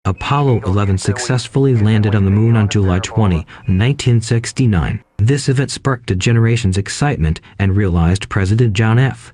Apollo 11 successfully landed on the moon on July 20, 1969. This event sparked a generation's excitement and realized President John F.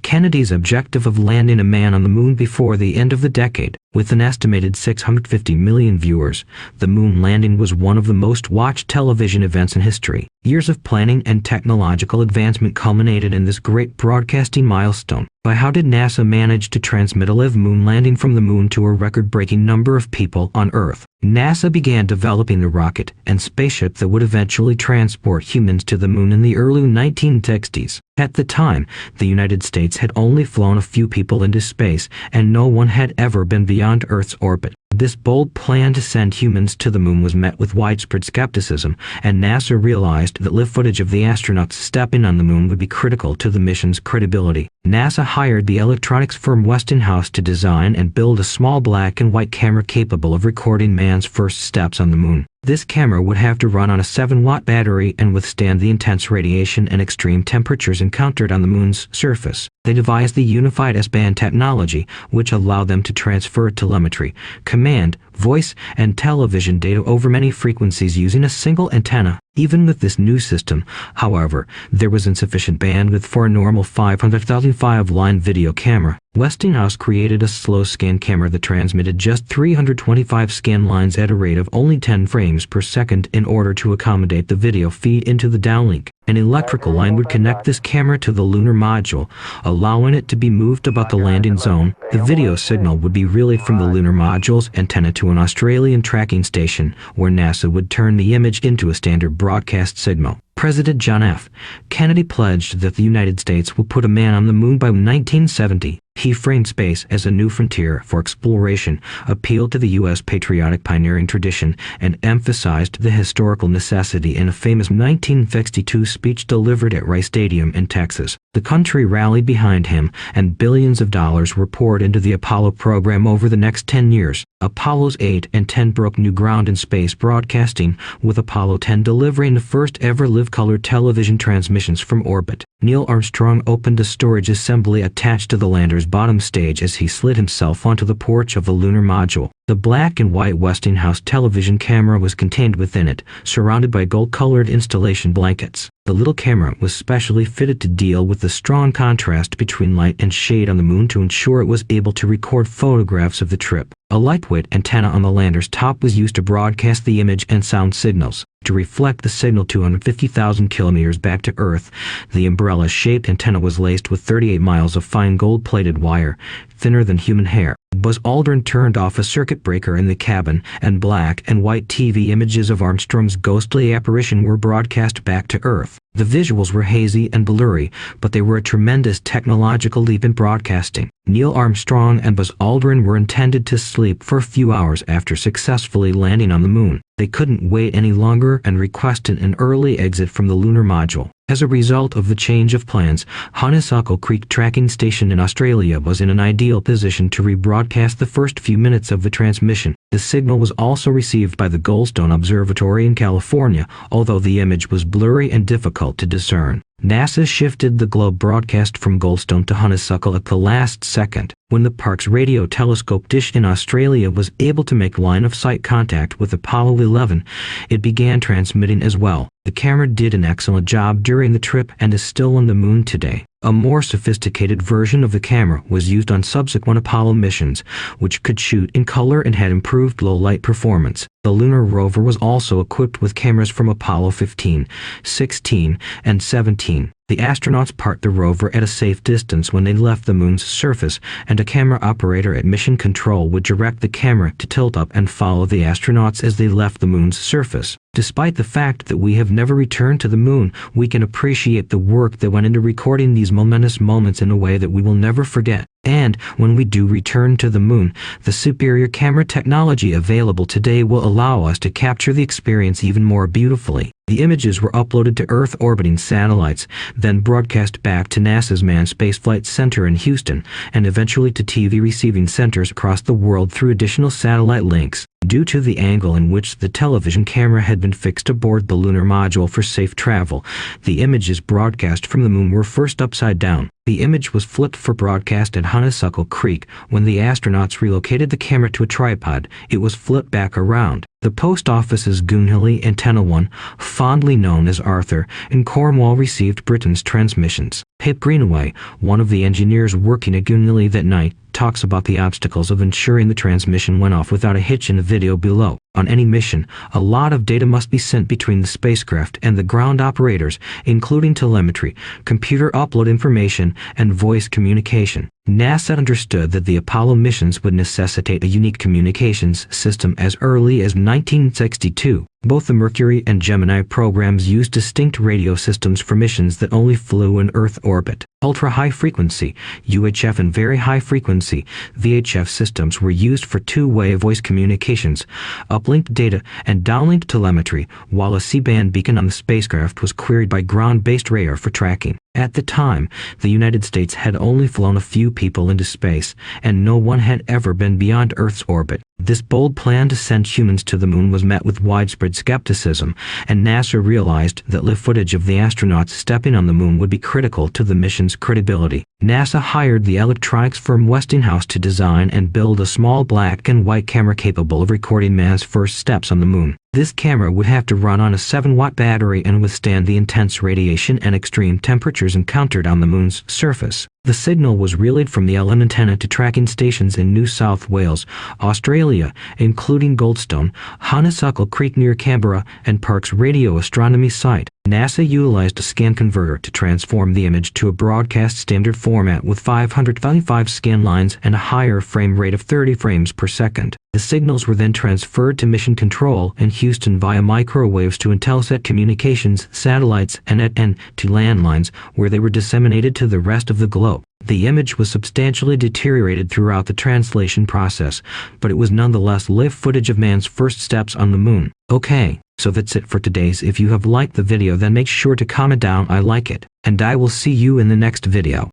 Kennedy's objective of landing a man on the moon before the end of the decade. With an estimated 650 million viewers, the moon landing was one of the most watched television events in history. Years of planning and technological advancement culminated in this great broadcasting milestone. But how did NASA manage to transmit a live moon landing from the moon to a record-breaking number of people on Earth? NASA began developing the rocket and spaceship that would eventually transport humans to the moon in the early 1960s. At the time, the United States had only flown a few people into space, and no one had ever been beyond Earth's orbit. This bold plan to send humans to the moon was met with widespread skepticism, and NASA realized that live footage of the astronauts stepping on the moon would be critical to the mission's credibility. NASA hired the electronics firm Westinghouse to design and build a small black and white camera capable of recording man's first steps on the moon. This camera would have to run on a 7-watt battery and withstand the intense radiation and extreme temperatures encountered on the moon's surface. They devised the unified S-band technology, which allowed them to transfer telemetry, command, voice, and television data over many frequencies using a single antenna. Even with this new system, however, there was insufficient bandwidth for a normal 500,005-line video camera. Westinghouse created a slow scan camera that transmitted just 325 scan lines at a rate of only 10 frames per second in order to accommodate the video feed into the downlink. An electrical line would connect this camera to the lunar module, allowing it to be moved about the landing zone. The video signal would be relayed from the lunar module's antenna to an Australian tracking station, where NASA would turn the image into a standard broadcast signal. President John F. Kennedy pledged that the United States will put a man on the moon by 1970. He framed space as a new frontier for exploration, appealed to the U.S. patriotic pioneering tradition, and emphasized the historical necessity in a famous 1962 speech delivered at Rice Stadium in Texas. The country rallied behind him, and billions of dollars were poured into the Apollo program over the next 10 years. Apollos 8 and 10 broke new ground in space broadcasting, with Apollo 10 delivering the first ever live-color television transmissions from orbit. Neil Armstrong opened a storage assembly attached to the lander's bottom stage as he slid himself onto the porch of the lunar module. The black and white Westinghouse television camera was contained within it, surrounded by gold-colored installation blankets. The little camera was specially fitted to deal with the strong contrast between light and shade on the moon to ensure it was able to record photographs of the trip. A lightweight antenna on the lander's top was used to broadcast the image and sound signals. To reflect the signal 250,000 kilometers back to Earth, the umbrella-shaped antenna was laced with 38 miles of fine gold-plated wire, thinner than human hair. Buzz Aldrin turned off a circuit breaker in the cabin, and black and white TV images of Armstrong's ghostly apparition were broadcast back to Earth. The visuals were hazy and blurry, but they were a tremendous technological leap in broadcasting. Neil Armstrong and Buzz Aldrin were intended to sleep for a few hours after successfully landing on the moon. They couldn't wait any longer and requested an early exit from the lunar module. As a result of the change of plans, Honeysuckle Creek Tracking Station in Australia was in an ideal position to rebroadcast the first few minutes of the transmission. The signal was also received by the Goldstone Observatory in California, although the image was blurry and difficult to discern. NASA shifted the globe broadcast from Goldstone to Honeysuckle at the last second. When the Parkes radio telescope dish in Australia was able to make line-of-sight contact with Apollo 11, it began transmitting as well. The camera did an excellent job during the trip and is still on the moon today. A more sophisticated version of the camera was used on subsequent Apollo missions, which could shoot in color and had improved low-light performance. The lunar rover was also equipped with cameras from Apollo 15, 16, and 17. The astronauts parked the rover at a safe distance when they left the moon's surface, and a camera operator at mission control would direct the camera to tilt up and follow the astronauts as they left the moon's surface. Despite the fact that we have never returned to the moon, we can appreciate the work that went into recording these momentous moments in a way that we will never forget. And when we do return to the moon, the superior camera technology available today will allow us to capture the experience even more beautifully. The images were uploaded to Earth-orbiting satellites, then broadcast back to NASA's Manned Spaceflight Center in Houston, and eventually to TV receiving centers across the world through additional satellite links. Due to the angle in which the television camera had been fixed aboard the lunar module for safe travel, the images broadcast from the moon were first upside down. The image was flipped for broadcast at Honeysuckle Creek. When the astronauts relocated the camera to a tripod, it was flipped back around. The post office's Goonhilly Antenna 1, fondly known as Arthur, in Cornwall received Britain's transmissions. Pip Greenaway, one of the engineers working at Goonhilly that night, talks about the obstacles of ensuring the transmission went off without a hitch in the video below. On any mission, a lot of data must be sent between the spacecraft and the ground operators, including telemetry, computer upload information, and voice communication. NASA understood that the Apollo missions would necessitate a unique communications system as early as 1962. Both the Mercury and Gemini programs used distinct radio systems for missions that only flew in Earth orbit. Ultra-high frequency, UHF, and very high frequency, VHF systems were used for two-way voice communications, uplinked data, and downlinked telemetry, while a C-band beacon on the spacecraft was queried by ground-based radar for tracking. At the time, the United States had only flown a few people into space, and no one had ever been beyond Earth's orbit. This bold plan to send humans to the moon was met with widespread skepticism, and NASA realized that live footage of the astronauts stepping on the moon would be critical to the mission's credibility. NASA hired the electronics firm Westinghouse to design and build a small black and white camera capable of recording man's first steps on the moon. This camera would have to run on a 7-watt battery and withstand the intense radiation and extreme temperatures encountered on the moon's surface. The signal was relayed from the Ellen antenna to tracking stations in New South Wales, Australia, including Goldstone, Honeysuckle Creek near Canberra, and Parkes Radio Astronomy Site. NASA utilized a scan converter to transform the image to a broadcast standard format with 525 scan lines and a higher frame rate of 30 frames per second. The signals were then transferred to Mission Control in Houston via microwaves to Intelsat Communications satellites and to landlines, where they were disseminated to the rest of the globe. The image was substantially deteriorated throughout the translation process, but it was nonetheless live footage of man's first steps on the moon. Okay, so that's it for today's. If you have liked the video, then make sure to comment down I like it, and I will see you in the next video.